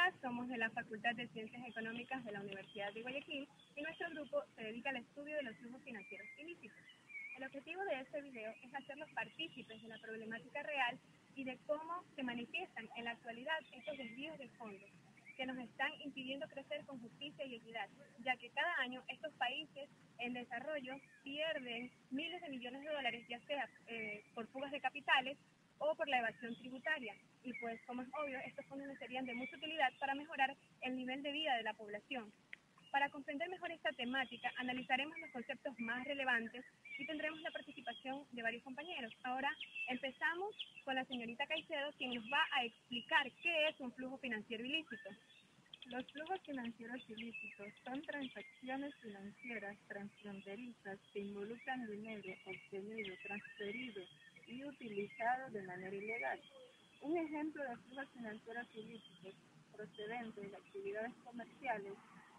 Lucía, somos de la Facultad de Ciencias Económicas de la Universidad de Guayaquil y nuestro grupo se dedica al estudio de los flujos financieros ilícitos. El objetivo de este video es hacerlos partícipes de la problemática real y de cómo se manifiestan en la actualidad estos desvíos de fondos que nos están impidiendo crecer con justicia y equidad, ya que cada año estos países en desarrollo pierden miles de millones de dólares, ya sea por fugas de capitales o por la evasión tributaria. Y pues, como es obvio, estos fondos serían de mucha utilidad para mejorar el nivel de vida de la población. Para comprender mejor esta temática, analizaremos los conceptos más relevantes y tendremos la participación de varios compañeros. Ahora empezamos con la señorita Caicedo, quien nos va a explicar qué es un flujo financiero ilícito. Los flujos financieros ilícitos son transacciones financieras transfronterizas que involucran dinero obtenido, transferido y utilizado de manera ilegal. Un ejemplo de flujos financieros ilícitos procedentes de actividades comerciales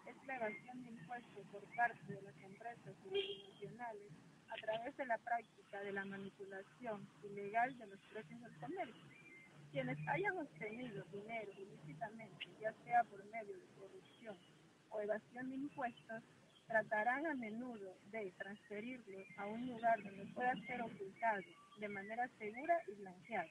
es la evasión de impuestos por parte de las empresas multinacionales a través de la práctica de la manipulación ilegal de los precios del comercio. Quienes hayan obtenido dinero ilícitamente, ya sea por medio de corrupción o evasión de impuestos, tratarán a menudo de transferirlo a un lugar donde pueda ser ocultado de manera segura y blanqueado.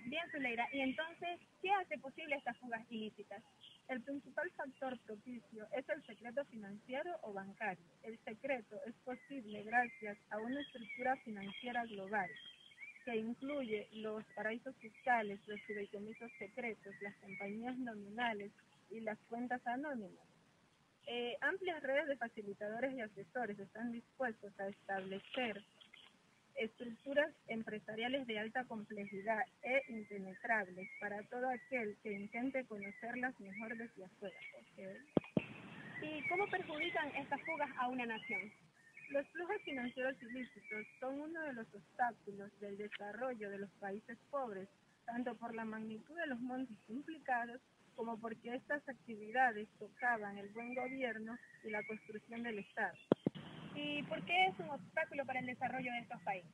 Bien, Zuleira, y entonces, ¿qué hace posible estas fugas ilícitas? El principal factor propicio es el secreto financiero o bancario. El secreto es posible gracias a una estructura financiera global que incluye los paraísos fiscales, los fideicomisos secretos, las compañías nominales y las cuentas anónimas. Amplias redes de facilitadores y asesores están dispuestos a establecer estructuras empresariales de alta complejidad e impenetrables para todo aquel que intente conocerlas mejor desde afuera. ¿Y cómo perjudican estas fugas a una nación? Los flujos financieros ilícitos son uno de los obstáculos del desarrollo de los países pobres, tanto por la magnitud de los montos implicados como porque estas actividades socavan el buen gobierno y la construcción del Estado. ¿Y por qué es un obstáculo para el desarrollo de estos países?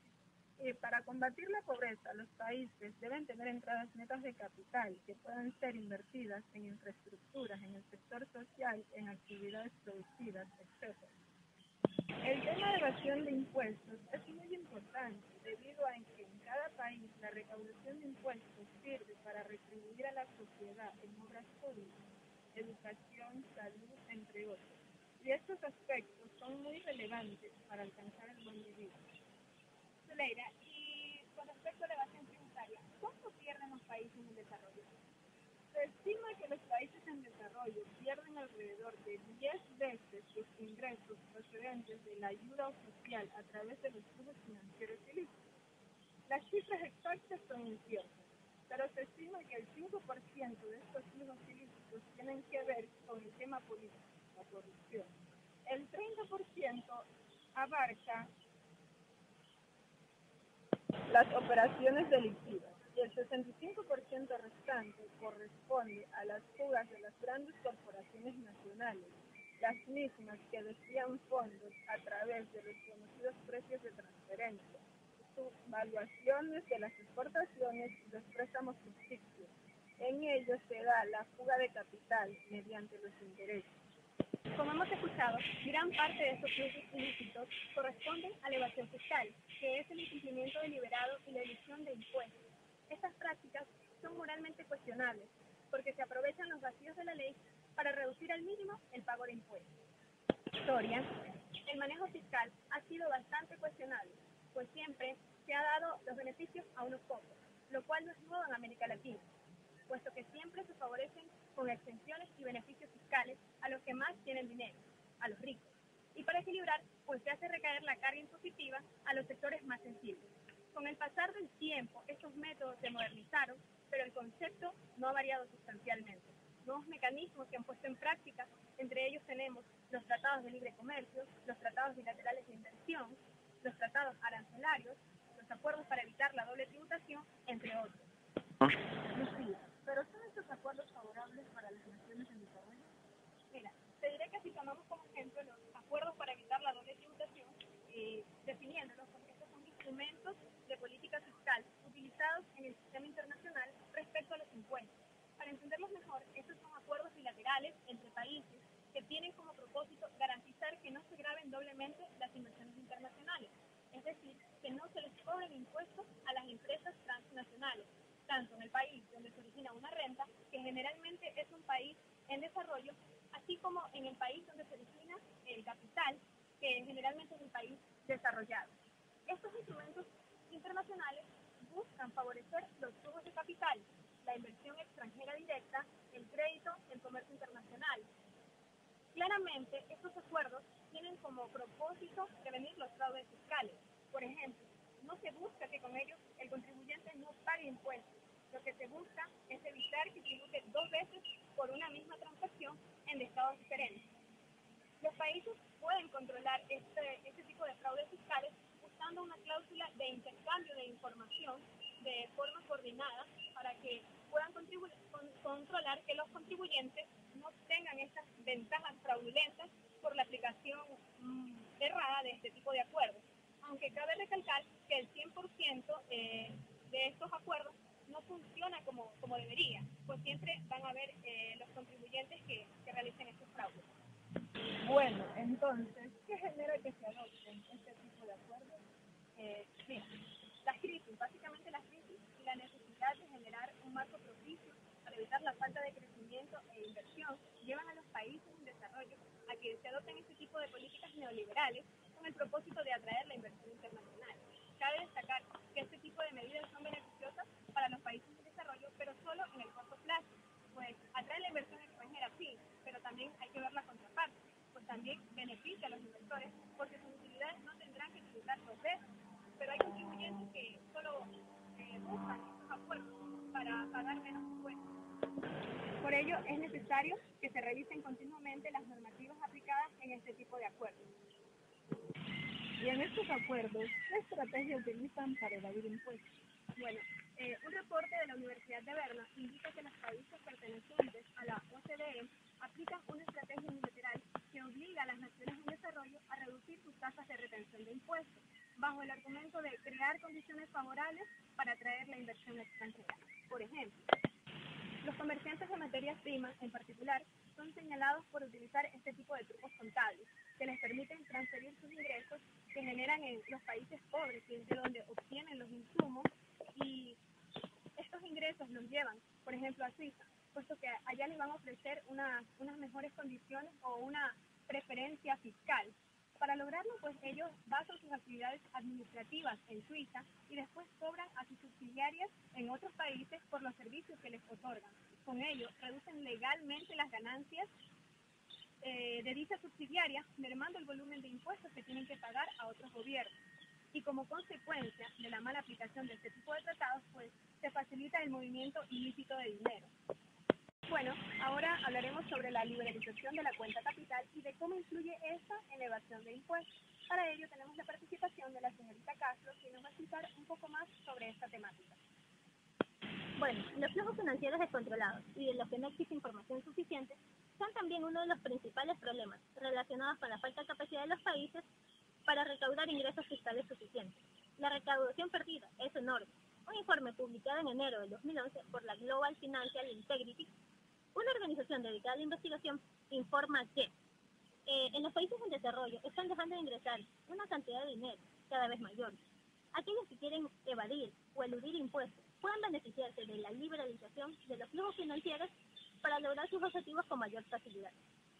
Para combatir la pobreza, los países deben tener entradas netas de capital que puedan ser invertidas en infraestructuras, en el sector social, en actividades productivas, etc. El tema de evasión de impuestos es muy importante debido a que en cada país la recaudación de impuestos sirve para retribuir a la sociedad en obras públicas, educación, salud, entre otros. Y estos aspectos son muy relevantes para alcanzar el buen vivir. Zuleira, y con respecto a la evasión tributaria, ¿cuánto pierden los países en desarrollo? Se estima que los países en desarrollo pierden alrededor de 10 veces sus ingresos procedentes de la ayuda oficial a través de los flujos financieros ilícitos. Las cifras exactas son inciertas, pero se estima que el 5% de estos flujos ilícitos tienen que ver con el tema político, la corrupción. El 30% abarca las operaciones delictivas y el 65% restante corresponde a las fugas de las grandes corporaciones nacionales, las mismas que desvían fondos a través de los conocidos precios de transferencia, subvaluaciones de las exportaciones y los préstamos ficticios. En ellos se da la fuga de capital mediante los intereses. Como hemos escuchado, gran parte de estos flujos ilícitos corresponden a la evasión fiscal, que es el incumplimiento deliberado y la elusión de impuestos. Estas prácticas son moralmente cuestionables, porque se aprovechan los vacíos de la ley para reducir al mínimo el pago de impuestos. Historia, el manejo fiscal ha sido bastante cuestionable, pues siempre se ha dado los beneficios a unos pocos, lo cual no es nuevo en América Latina, puesto que siempre se favorecen con exenciones y beneficios fiscales a los que más tienen dinero, a los ricos. Y para equilibrar, pues se hace recaer la carga impositiva a los sectores más sensibles. Con el pasar del tiempo, estos métodos se modernizaron, pero el concepto no ha variado sustancialmente. Nuevos mecanismos se han puesto en práctica, entre ellos tenemos los tratados de libre comercio, los tratados bilaterales de inversión, los tratados arancelarios, los acuerdos para evitar la doble tributación, entre otros. Lucía, ¿pero son estos acuerdos favorables para las naciones en desarrollo? Mira, te diré que si tomamos como ejemplo los acuerdos para evitar la doble tributación, definiéndolos, porque estos son instrumentos de política fiscal utilizados en el sistema internacional respecto a los impuestos. Para entenderlos mejor, estos son acuerdos bilaterales entre países que tienen como propósito garantizar que no se graven doblemente las inversiones internacionales, es decir, que no se les cobren impuestos a las empresas transnacionales, tanto en el país donde se origina una renta, que generalmente es un país en desarrollo, así como en el país donde se origina el capital, que generalmente es un país desarrollado. Estos instrumentos internacionales buscan favorecer los flujos de capital, la inversión extranjera directa, el crédito, el comercio internacional. Claramente, estos acuerdos tienen como propósito prevenir los fraudes fiscales. Por ejemplo, no se busca que con ellos el contribuyente no pague impuestos. Lo que se busca es evitar que tribute dos veces por una misma transacción en estados diferentes. Los países pueden controlar este tipo de fraudes fiscales usando una cláusula de intercambio de información de forma coordinada para que puedan controlar que los contribuyentes no tengan estas ventajas fraudulentas por la aplicación errada de este tipo de acuerdos. Aunque cabe recalcar que el 100% de estos acuerdos no funciona como debería, pues siempre van a haber los contribuyentes que realicen estos fraudes. Bueno, entonces, ¿qué genera que se adopten este tipo de acuerdos? Sí, las crisis, básicamente las crisis y la necesidad de generar un marco propicio para evitar la falta de crecimiento e inversión llevan a los países en desarrollo a que se adopten este tipo de políticas neoliberales con el propósito de atraer la inversión internacional. Cabe destacar que este tipo de medidas son beneficiosas para los países en desarrollo, pero solo en el corto plazo, pues atrae la inversión extranjera, sí, pero también hay que ver la contraparte, pues también beneficia a los inversores porque sus utilidades no tendrán que tributar dos veces, pero hay contribuyentes que solo buscan estos acuerdos para pagar menos impuestos. Por ello, es necesario que se revisen continuamente las normativas aplicadas en este tipo de acuerdos. Y en estos acuerdos, ¿qué estrategia utilizan para evadir impuestos? Bueno, un reporte de la Universidad de Berna indica que los países pertenecientes a la OCDE aplican una estrategia unilateral que obliga a las naciones en desarrollo a reducir sus tasas de retención de impuestos, bajo el argumento de crear condiciones favorables para atraer la inversión extranjera. Por ejemplo, los comerciantes de materias primas, en particular, son señalados por utilizar este tipo de trucos contables, que les permiten transferir sus ingresos que generan en los países pobres, que es de donde obtienen los insumos, y estos ingresos los llevan, por ejemplo, a Suiza, puesto que allá les van a ofrecer unas mejores condiciones o una preferencia fiscal. Para lograrlo, pues ellos basan sus actividades administrativas en Suiza y después cobran a sus subsidiarias en otros países por los servicios que les otorgan. Con ello, reducen legalmente las ganancias de dicha subsidiaria, mermando el volumen de impuestos que tienen que pagar a otros gobiernos. Y como consecuencia de la mala aplicación de este tipo de tratados, pues se facilita el movimiento ilícito de dinero. Bueno, ahora hablaremos sobre la liberalización de la cuenta capital y de cómo influye esta en la evasión de impuestos. Para ello tenemos la participación de la señorita Castro, que nos va a explicar un poco más sobre esta temática. Bueno, los flujos financieros descontrolados y de los que no existe información suficiente son también uno de los principales problemas relacionados con la falta de capacidad de los países para recaudar ingresos fiscales suficientes. La recaudación perdida es enorme. Un informe publicado en enero de 2011 por la Global Financial Integrity, una organización dedicada a la investigación, informa que en los países en desarrollo están dejando de ingresar una cantidad de dinero cada vez mayor. Aquellos que quieren evadir o eludir impuestos pueden beneficiarse de la liberalización de los flujos financieros para lograr sus objetivos con mayor facilidad.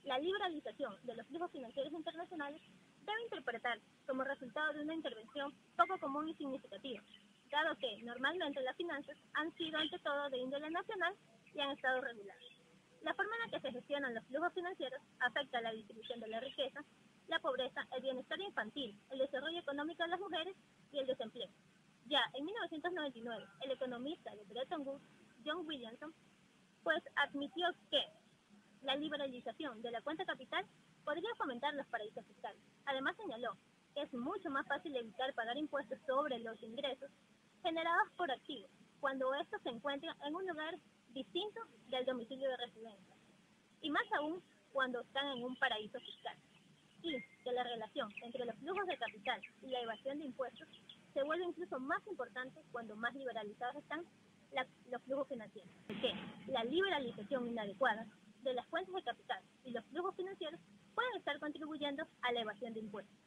La liberalización de los flujos financieros internacionales debe interpretarse como resultado de una intervención poco común y significativa, dado que normalmente las finanzas han sido ante todo de índole nacional y han estado reguladas. La forma en la que se gestionan los flujos financieros afecta la distribución de la riqueza, la pobreza, el bienestar infantil, el desarrollo económico de las mujeres y el desempleo. Ya en 1999, el economista de Bretton Woods, John Williamson, pues admitió que la liberalización de la cuenta capital podría fomentar los paraísos fiscales. Además señaló que es mucho más fácil evitar pagar impuestos sobre los ingresos generados por activos cuando estos se encuentran en un lugar distinto del domicilio de residencia, y más aún cuando están en un paraíso fiscal, y que la relación entre los flujos de capital y la evasión de impuestos se vuelve incluso más importante cuando más liberalizados están los flujos financieros, porque la liberalización inadecuada de las fuentes de capital y los flujos financieros pueden estar contribuyendo a la evasión de impuestos.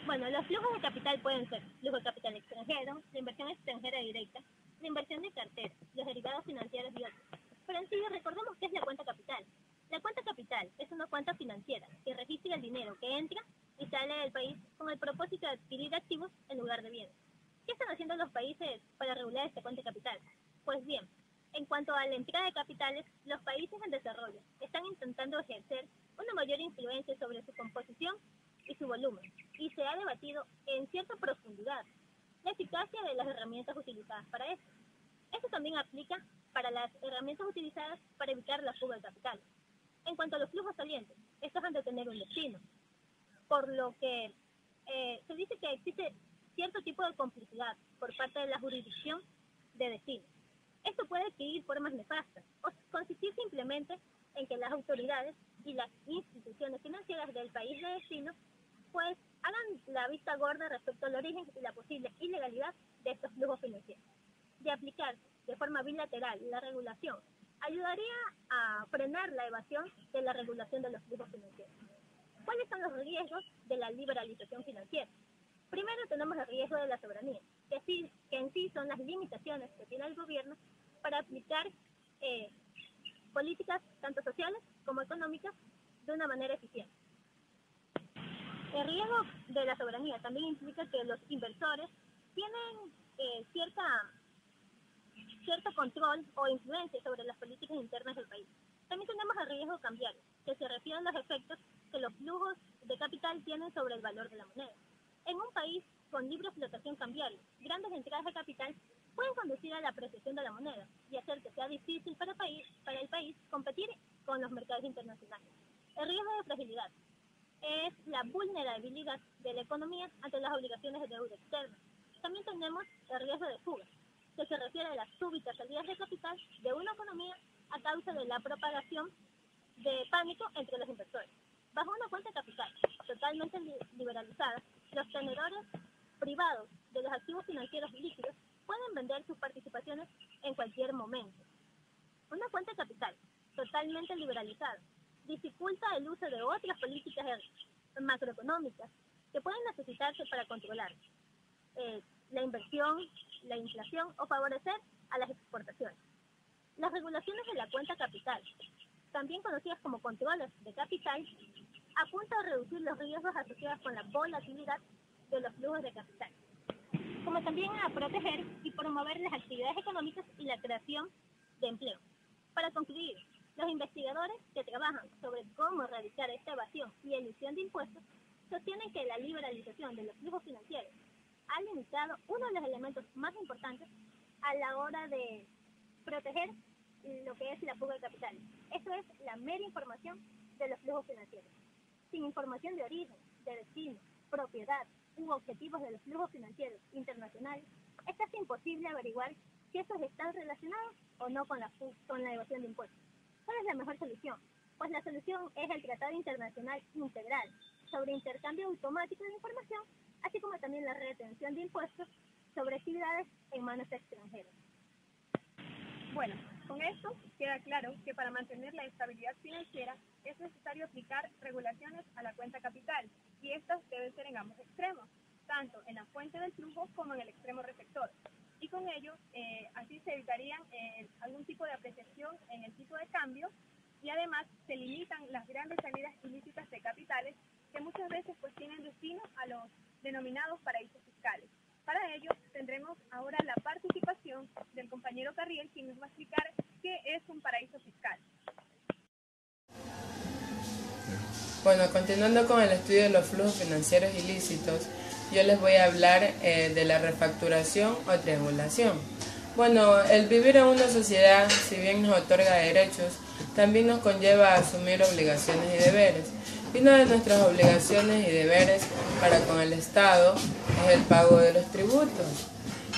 Bueno, los flujos de capital pueden ser flujo de capital extranjero, la inversión extranjera directa, la inversión de cartera, los derivados financieros y otros. Pero en sí, recordemos qué es la cuenta capital. La cuenta capital es una cuenta financiera que registra el dinero que entra y sale del país con el propósito de adquirir activos en lugar de bienes. ¿Qué están haciendo los países para regular esta cuenta capital? Pues bien, en cuanto a la entrada de capitales, los países en desarrollo están intentando ejercer una mayor influencia sobre su composición y su volumen, y se ha debatido en cierta profundidad la eficacia de las herramientas utilizadas para esto. Esto también aplica para las herramientas utilizadas para evitar la fuga de capital. En cuanto a los flujos salientes, estos han de tener un destino, por lo que se dice que existe cierto tipo de complicidad por parte de la jurisdicción de destino. Esto puede adquirir formas nefastas o consistir simplemente en que las autoridades y las instituciones financieras del país de destino pues hagan la vista gorda respecto al origen y la posible ilegalidad de estos flujos financieros. De aplicarse de forma bilateral la regulación, ayudaría a frenar la evasión de la regulación de los flujos financieros. ¿Cuáles son los riesgos de la liberalización financiera? Primero tenemos el riesgo de la soberanía, que en sí son las limitaciones que tiene el gobierno para aplicar políticas tanto sociales como económicas de una manera eficiente. El riesgo de la soberanía también implica que los inversores tienen cierto control o influencia sobre las políticas internas del país. También tenemos el riesgo cambiario, que se refiere a los efectos que los flujos de capital tienen sobre el valor de la moneda. En un país con libre flotación cambiaria, grandes entradas de capital pueden conducir a la apreciación de la moneda y hacer que sea difícil para el país competir con los mercados internacionales. El riesgo de fragilidad es la vulnerabilidad de la economía ante las obligaciones de deuda externa. También tenemos el riesgo de fuga, que se refiere a las súbitas salidas de capital de una economía a causa de la propagación de pánico entre los inversores. Bajo una cuenta de capital totalmente liberalizada, los tenedores privados de los activos financieros líquidos pueden vender sus participaciones en cualquier momento. Una cuenta de capital totalmente liberalizada dificulta el uso de otras políticas macroeconómicas que pueden necesitarse para controlar la inversión, la inflación o favorecer a las exportaciones. Las regulaciones de la cuenta capital, también conocidas como controles de capital, apuntan a reducir los riesgos asociados con la volatilidad de los flujos de capital, como también a proteger y promover las actividades económicas y la creación de empleo. Para concluir, los investigadores que trabajan sobre cómo erradicar esta evasión y elusión de impuestos sostienen que la liberalización de los flujos financieros ha limitado uno de los elementos más importantes a la hora de proteger lo que es la fuga de capital. Eso es la mera información de los flujos financieros. Sin información de origen, de destino, propiedad u objetivos de los flujos financieros internacionales, es casi imposible averiguar si estos están relacionados o no con la evasión de impuestos. ¿Cuál es la mejor solución? Pues la solución es el Tratado Internacional Integral sobre Intercambio Automático de Información, así como también la retención de impuestos sobre actividades en manos extranjeras. Bueno, con esto queda claro que para mantener la estabilidad financiera es necesario aplicar regulaciones a la cuenta capital, y estas deben ser en ambos extremos, tanto en la fuente del flujo como en el extremo receptor. Y con ello, así se evitarían algún tipo de apreciación en el tipo de cambio, y además se limitan las grandes salidas ilícitas de capitales que muchas veces pues tienen destino a los denominados paraísos fiscales. Para ello tendremos ahora la participación del compañero Carriel, quien nos va a explicar qué es un paraíso fiscal. Bueno, continuando con el estudio de los flujos financieros ilícitos, yo les voy a hablar de la refacturación o triangulación. Bueno, el vivir en una sociedad, si bien nos otorga derechos, también nos conlleva a asumir obligaciones y deberes. Y una de nuestras obligaciones y deberes para con el Estado es el pago de los tributos.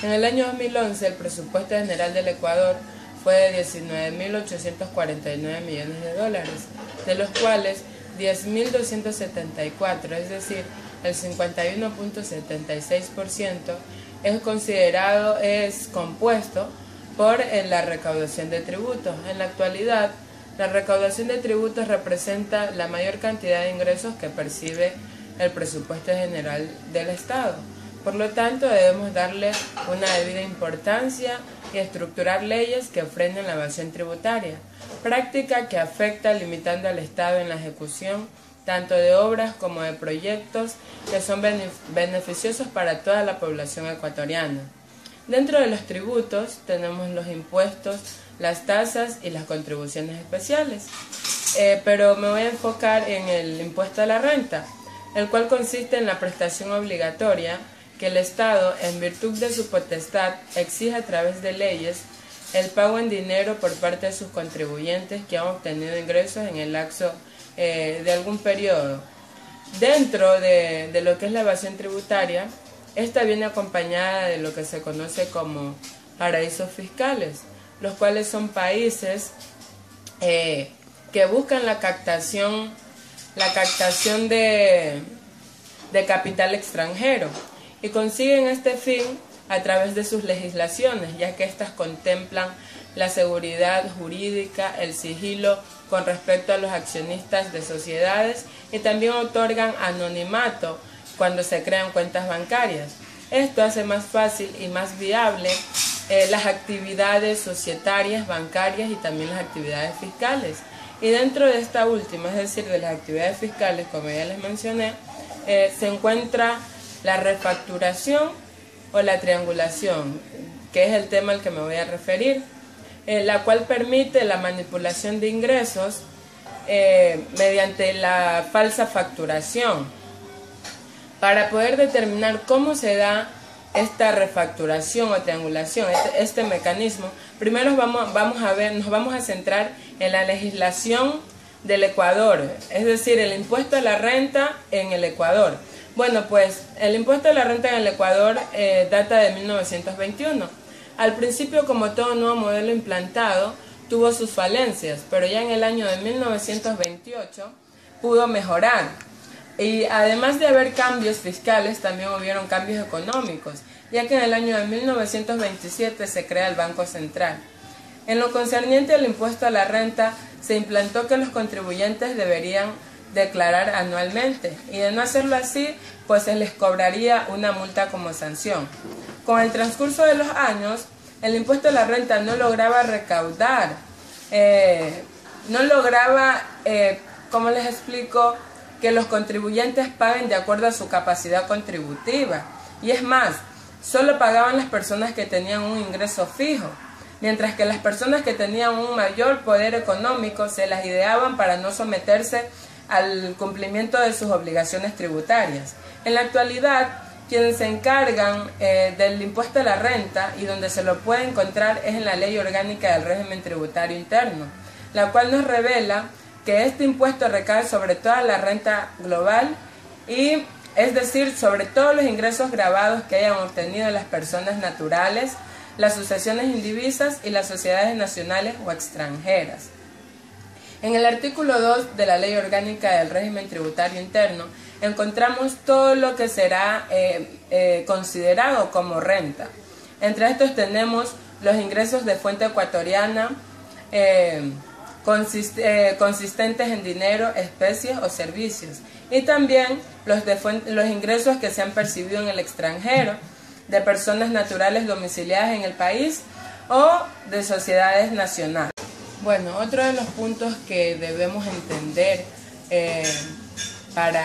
En el año 2011, el presupuesto general del Ecuador fue de 19.849 millones de dólares, de los cuales 10.274, es decir, el 51.76%, es compuesto por la recaudación de tributos. En la actualidad, la recaudación de tributos representa la mayor cantidad de ingresos que percibe el presupuesto general del Estado. Por lo tanto, debemos darle una debida importancia y estructurar leyes que frenen la evasión tributaria, práctica que afecta limitando al Estado en la ejecución tanto de obras como de proyectos que son beneficiosos para toda la población ecuatoriana. Dentro de los tributos tenemos los impuestos, las tasas y las contribuciones especiales, pero me voy a enfocar en el impuesto a la renta, el cual consiste en la prestación obligatoria que el Estado, en virtud de su potestad, exige a través de leyes el pago en dinero por parte de sus contribuyentes que han obtenido ingresos en el lapso de algún periodo. Dentro de lo que es la evasión tributaria, esta viene acompañada de lo que se conoce como paraísos fiscales, los cuales son países que buscan la captación de capital extranjero y consiguen este fin a través de sus legislaciones, ya que éstas contemplan la seguridad jurídica, el sigilo con respecto a los accionistas de sociedades y también otorgan anonimato cuando se crean cuentas bancarias. Esto hace más fácil y más viable las actividades societarias, bancarias y también las actividades fiscales. Y dentro de esta última, es decir, de las actividades fiscales, como ya les mencioné, se encuentra la refacturación o la triangulación, que es el tema al que me voy a referir, la cual permite la manipulación de ingresos mediante la falsa facturación. Para poder determinar cómo se da esta refacturación o triangulación, este mecanismo, primero nos vamos a centrar en la legislación del Ecuador, es decir, el impuesto a la renta en el Ecuador. Bueno, pues el impuesto a la renta en el Ecuador data de 1921. Al principio, como todo nuevo modelo implantado, tuvo sus falencias, pero ya en el año de 1928 pudo mejorar. Y además de haber cambios fiscales, también hubieron cambios económicos, ya que en el año de 1927 se crea el Banco Central. En lo concerniente al impuesto a la renta, se implantó que los contribuyentes deberían declarar anualmente, y de no hacerlo así, pues se les cobraría una multa como sanción. Con el transcurso de los años, el impuesto a la renta no lograba recaudar, ¿cómo les explico?, que los contribuyentes paguen de acuerdo a su capacidad contributiva. Y es más, solo pagaban las personas que tenían un ingreso fijo, mientras que las personas que tenían un mayor poder económico se las ideaban para no someterse al cumplimiento de sus obligaciones tributarias. En la actualidad, quienes se encargan del impuesto a la renta y donde se lo puede encontrar es en la Ley Orgánica del Régimen Tributario Interno, la cual nos revela que este impuesto recae sobre toda la renta global y es decir, sobre todos los ingresos grabados que hayan obtenido las personas naturales, las sucesiones indivisas y las sociedades nacionales o extranjeras. En el artículo 2 de la Ley Orgánica del Régimen Tributario Interno encontramos todo lo que será considerado como renta. Entre estos tenemos los ingresos de fuente ecuatoriana, consistentes en dinero, especies o servicios, y también los ingresos que se han percibido en el extranjero, de personas naturales domiciliadas en el país o de sociedades nacionales. Bueno, otro de los puntos que debemos entender para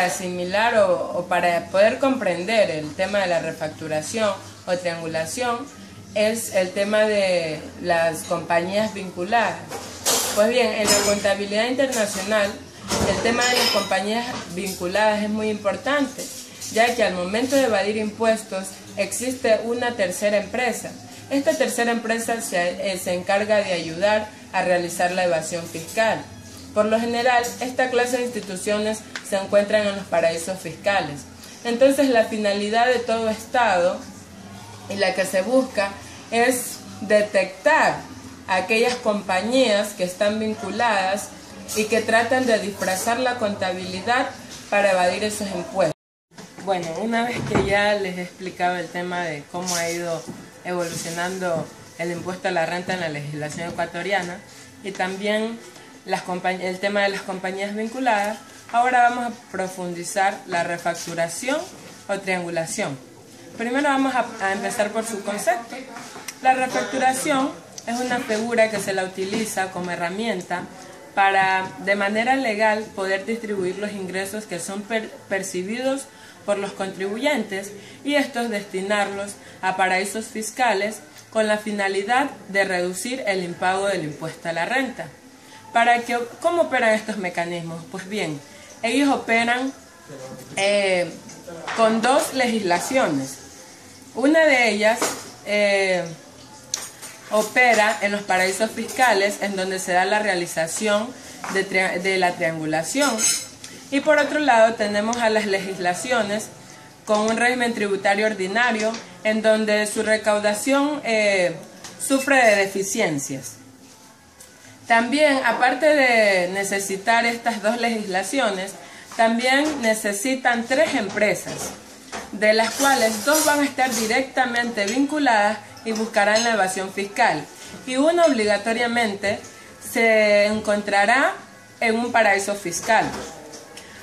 asimilar o para poder comprender el tema de la refacturación o triangulación es el tema de las compañías vinculadas. Pues bien, en la contabilidad internacional, el tema de las compañías vinculadas es muy importante, ya que al momento de evadir impuestos existe una tercera empresa. Esta tercera empresa se encarga de ayudar a realizar la evasión fiscal. Por lo general, esta clase de instituciones se encuentran en los paraísos fiscales. Entonces, la finalidad de todo Estado y la que se busca es detectar aquellas compañías que están vinculadas y que tratan de disfrazar la contabilidad para evadir esos impuestos. Bueno, una vez que ya les he explicado el tema de cómo ha ido evolucionando el impuesto a la renta en la legislación ecuatoriana y también el tema de las compañías vinculadas, ahora vamos a profundizar la refacturación o triangulación. Primero vamos a empezar por su concepto. La refacturación es una figura que se la utiliza como herramienta para, de manera legal, poder distribuir los ingresos que son percibidos por los contribuyentes y estos destinarlos a paraísos fiscales con la finalidad de reducir el impago del impuesto a la renta. ¿Cómo operan estos mecanismos? Pues bien, ellos operan con dos legislaciones. Una de ellas opera en los paraísos fiscales, en donde se da la realización de la triangulación. Y por otro lado tenemos a las legislaciones con un régimen tributario ordinario, en donde su recaudación sufre de deficiencias. También, aparte de necesitar estas dos legislaciones, también necesitan 3 empresas, de las cuales 2 van a estar directamente vinculadas y buscarán la evasión fiscal, y una obligatoriamente se encontrará en un paraíso fiscal.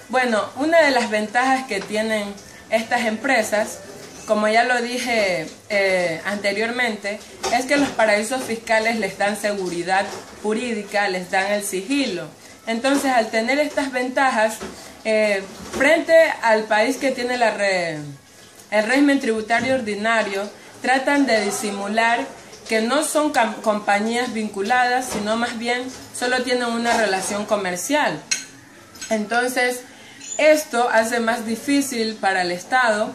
Bueno, una de las ventajas que tienen estas empresas, como ya lo dije anteriormente, es que los paraísos fiscales les dan seguridad jurídica, les dan el sigilo. Entonces, al tener estas ventajas, frente al país que tiene el régimen tributario ordinario, tratan de disimular que no son compañías vinculadas, sino más bien solo tienen una relación comercial. Entonces, esto hace más difícil para el Estado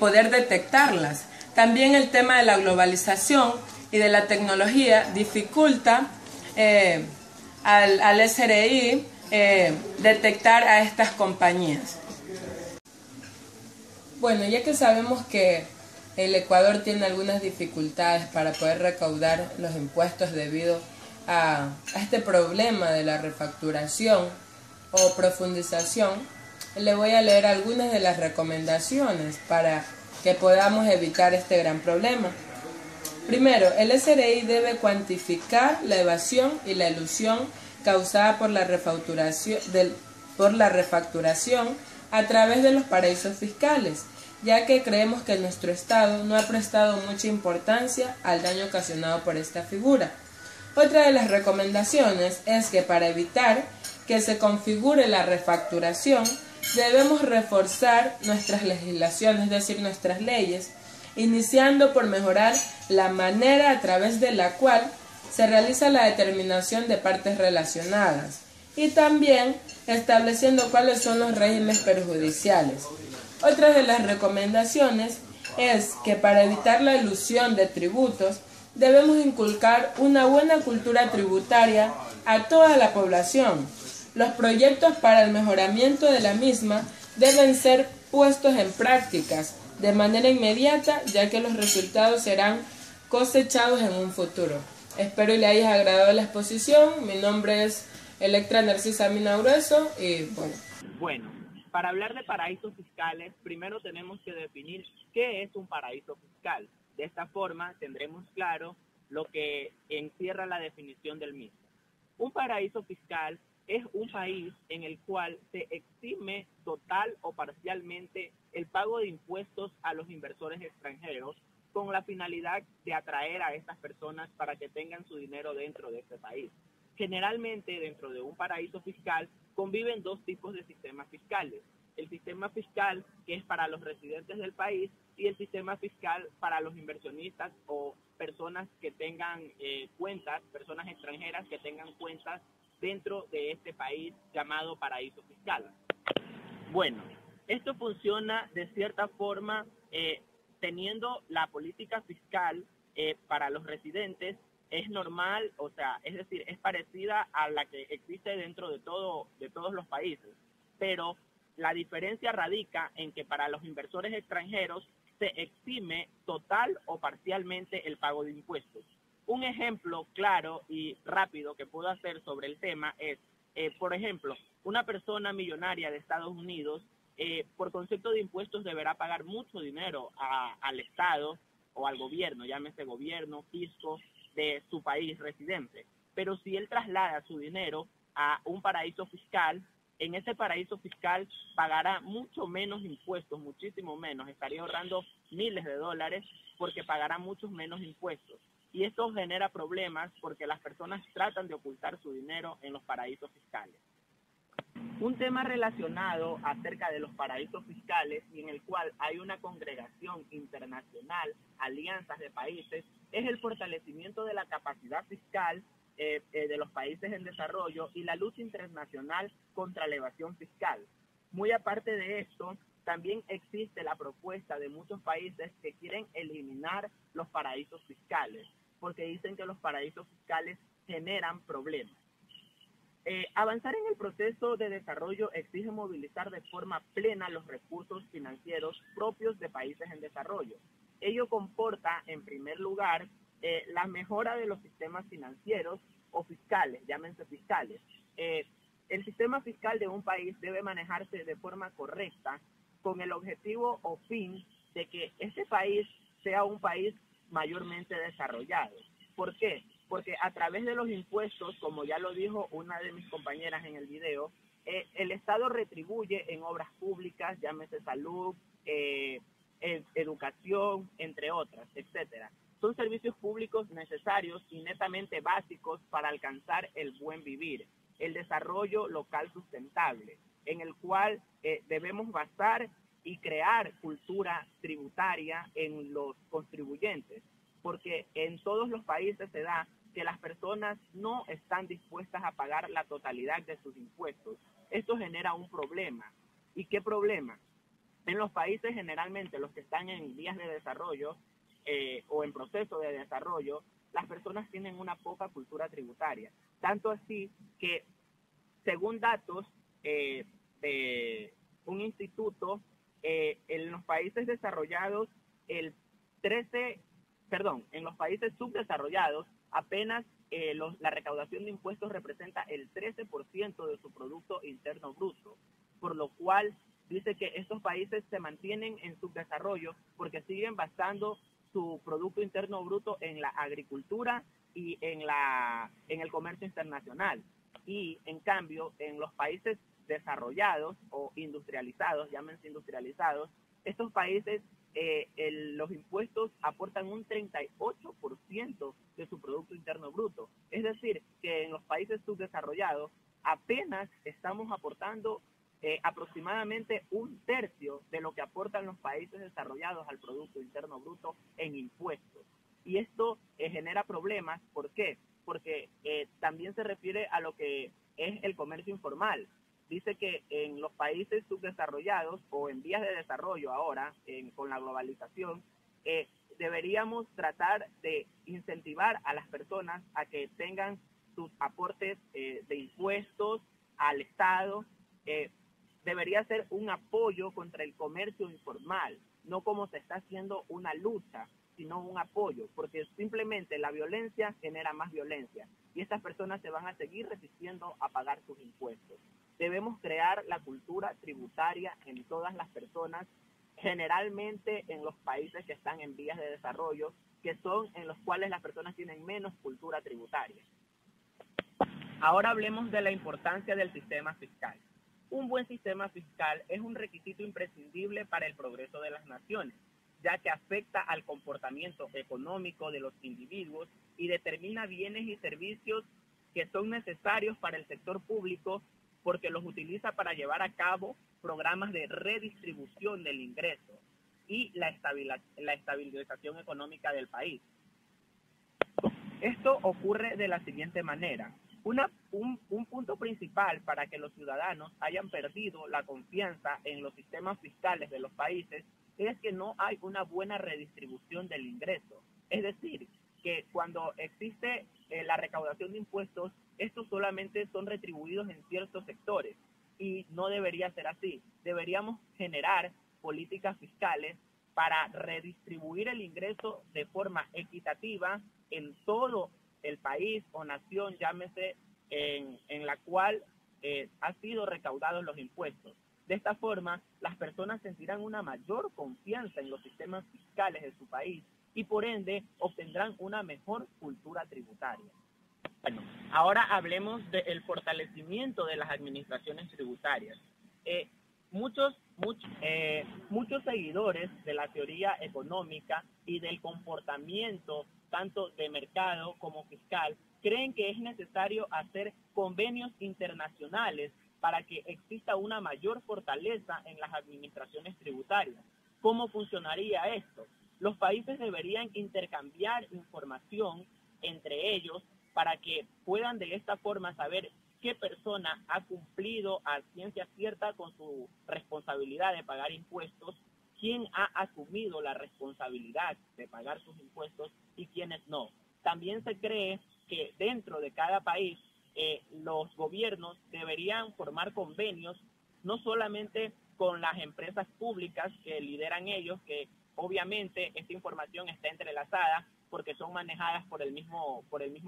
poder detectarlas. También el tema de la globalización y de la tecnología dificulta al SRI detectar a estas compañías. Bueno, ya que sabemos que el Ecuador tiene algunas dificultades para poder recaudar los impuestos debido a este problema de la refacturación o profundización, le voy a leer algunas de las recomendaciones para que podamos evitar este gran problema. Primero, el SRI debe cuantificar la evasión y la elusión causada por la refacturación a través de los paraísos fiscales, ya que creemos que nuestro Estado no ha prestado mucha importancia al daño ocasionado por esta figura. Otra de las recomendaciones es que para evitar que se configure la refacturación, debemos reforzar nuestras legislaciones, es decir, nuestras leyes, iniciando por mejorar la manera a través de la cual se realiza la determinación de partes relacionadas y también estableciendo cuáles son los regímenes perjudiciales. Otra de las recomendaciones es que para evitar la elusión de tributos debemos inculcar una buena cultura tributaria a toda la población. Los proyectos para el mejoramiento de la misma deben ser puestos en prácticas de manera inmediata, ya que los resultados serán cosechados en un futuro. Espero y le haya agradado la exposición. Mi nombre es Electra Narcisa Mina Grueso y Bueno, para hablar de paraísos fiscales, primero tenemos que definir qué es un paraíso fiscal. De esta forma tendremos claro lo que encierra la definición del mismo. Un paraíso fiscal es un país en el cual se exime total o parcialmente el pago de impuestos a los inversores extranjeros con la finalidad de atraer a estas personas para que tengan su dinero dentro de este país. Generalmente, dentro de un paraíso fiscal conviven 2 tipos de sistemas fiscales. El sistema fiscal que es para los residentes del país y el sistema fiscal para los inversionistas o personas que tengan cuentas, personas extranjeras que tengan cuentas dentro de este país llamado paraíso fiscal. Bueno, esto funciona de cierta forma teniendo la política fiscal para los residentes es normal, o sea, es decir, es parecida a la que existe dentro de todos los países, pero la diferencia radica en que para los inversores extranjeros se exime total o parcialmente el pago de impuestos. Un ejemplo claro y rápido que puedo hacer sobre el tema es, por ejemplo, una persona millonaria de Estados Unidos por concepto de impuestos deberá pagar mucho dinero al Estado o al gobierno, llámese gobierno, fisco de su país residente. Pero si él traslada su dinero a un paraíso fiscal, en ese paraíso fiscal pagará mucho menos impuestos, muchísimo menos, estaría ahorrando miles de dólares porque pagará muchos menos impuestos. Y esto genera problemas porque las personas tratan de ocultar su dinero en los paraísos fiscales. Un tema relacionado acerca de los paraísos fiscales y en el cual hay una congregación internacional, alianzas de países, es el fortalecimiento de la capacidad fiscal de los países en desarrollo y la lucha internacional contra la evasión fiscal. Muy aparte de esto, también existe la propuesta de muchos países que quieren eliminar los paraísos fiscales, porque dicen que los paraísos fiscales generan problemas. Avanzar en el proceso de desarrollo exige movilizar de forma plena los recursos financieros propios de países en desarrollo. Ello comporta, en primer lugar, la mejora de los sistemas financieros o fiscales, llámense fiscales. El sistema fiscal de un país debe manejarse de forma correcta con el objetivo o fin de que este país sea un país mayormente desarrollado. ¿Por qué? Porque a través de los impuestos, como ya lo dijo una de mis compañeras en el video, el Estado retribuye en obras públicas, llámese salud, educación, entre otras, etcétera. Son servicios públicos necesarios y netamente básicos para alcanzar el buen vivir, el desarrollo local sustentable, en el cual debemos basar y crear cultura tributaria en los contribuyentes, porque en todos los países se da que las personas no están dispuestas a pagar la totalidad de sus impuestos. Esto genera un problema. ¿Y qué problema? En los países generalmente, los que están en vías de desarrollo o en proceso de desarrollo, las personas tienen una poca cultura tributaria. Tanto así que, según datos de un instituto, en los países desarrollados, en los países subdesarrollados, apenas la recaudación de impuestos representa el 13% de su Producto Interno Bruto, por lo cual dice que estos países se mantienen en subdesarrollo porque siguen basando su Producto Interno Bruto en la agricultura y en el comercio internacional. Y en cambio, en los países desarrollados o industrializados, llámense industrializados, estos países los impuestos aportan un 38% de su Producto Interno Bruto. Es decir, que en los países subdesarrollados apenas estamos aportando aproximadamente un tercio de lo que aportan los países desarrollados al Producto Interno Bruto en impuestos. Y esto genera problemas. ¿Por qué? Porque también se refiere a lo que es el comercio informal. Dice que en los países subdesarrollados o en vías de desarrollo ahora, con la globalización, deberíamos tratar de incentivar a las personas a que tengan sus aportes de impuestos al Estado. Debería ser un apoyo contra el comercio informal, no como se está haciendo una lucha, sino un apoyo, porque simplemente la violencia genera más violencia y estas personas se van a seguir resistiendo a pagar sus impuestos. Debemos crear la cultura tributaria en todas las personas, generalmente en los países que están en vías de desarrollo, que son en los cuales las personas tienen menos cultura tributaria. Ahora hablemos de la importancia del sistema fiscal. Un buen sistema fiscal es un requisito imprescindible para el progreso de las naciones, ya que afecta al comportamiento económico de los individuos y determina bienes y servicios que son necesarios para el sector público porque los utiliza para llevar a cabo programas de redistribución del ingreso y la estabilización económica del país. Esto ocurre de la siguiente manera. Un punto principal para que los ciudadanos hayan perdido la confianza en los sistemas fiscales de los países es que no hay una buena redistribución del ingreso. Es decir, que cuando existe la recaudación de impuestos, estos solamente son retribuidos en ciertos sectores y no debería ser así. Deberíamos generar políticas fiscales para redistribuir el ingreso de forma equitativa en todo el país o nación, llámese, en la cual han sido recaudados los impuestos. De esta forma, las personas sentirán una mayor confianza en los sistemas fiscales de su país y por ende obtendrán una mejor cultura tributaria. Bueno, ahora hablemos del fortalecimiento de las administraciones tributarias. Muchos seguidores de la teoría económica y del comportamiento tanto de mercado como fiscal creen que es necesario hacer convenios internacionales para que exista una mayor fortaleza en las administraciones tributarias. ¿Cómo funcionaría esto? Los países deberían intercambiar información entre ellos para que puedan de esta forma saber qué persona ha cumplido a ciencia cierta con su responsabilidad de pagar impuestos, quién ha asumido la responsabilidad de pagar sus impuestos y quiénes no. También se cree que dentro de cada país los gobiernos deberían formar convenios no solamente con las empresas públicas que lideran ellos, que obviamente esta información está entrelazada porque son manejadas por el mismo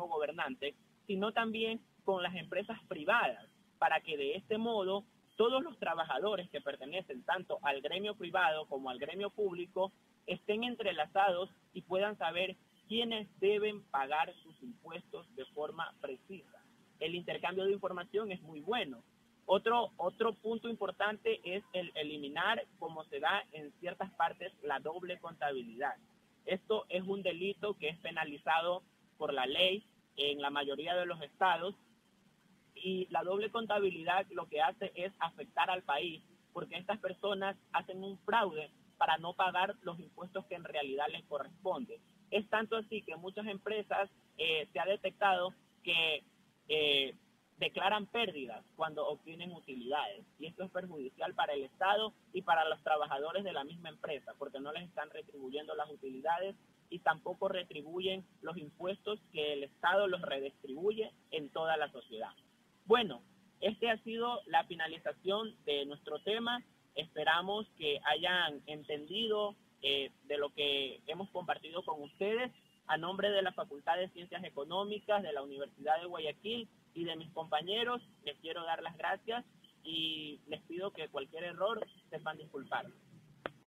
gobernante, sino también con las empresas privadas, para que de este modo todos los trabajadores que pertenecen tanto al gremio privado como al gremio público estén entrelazados y puedan saber quiénes deben pagar sus impuestos de forma precisa. El intercambio de información es muy bueno. Otro punto importante es el eliminar, como se da en ciertas partes, la doble contabilidad. Esto es un delito que es penalizado por la ley en la mayoría de los estados, y la doble contabilidad lo que hace es afectar al país, porque estas personas hacen un fraude para no pagar los impuestos que en realidad les corresponden. Es tanto así que muchas empresas se ha detectado que declaran pérdidas cuando obtienen utilidades, y esto es perjudicial para el Estado y para los trabajadores de la misma empresa, porque no les están retribuyendo las utilidades y tampoco retribuyen los impuestos que el Estado los redistribuye en toda la sociedad. Bueno, este ha sido la finalización de nuestro tema. Esperamos que hayan entendido de lo que hemos compartido con ustedes. A nombre de la Facultad de Ciencias Económicas de la Universidad de Guayaquil y de mis compañeros, les quiero dar las gracias y les pido que cualquier error sepan disculpar.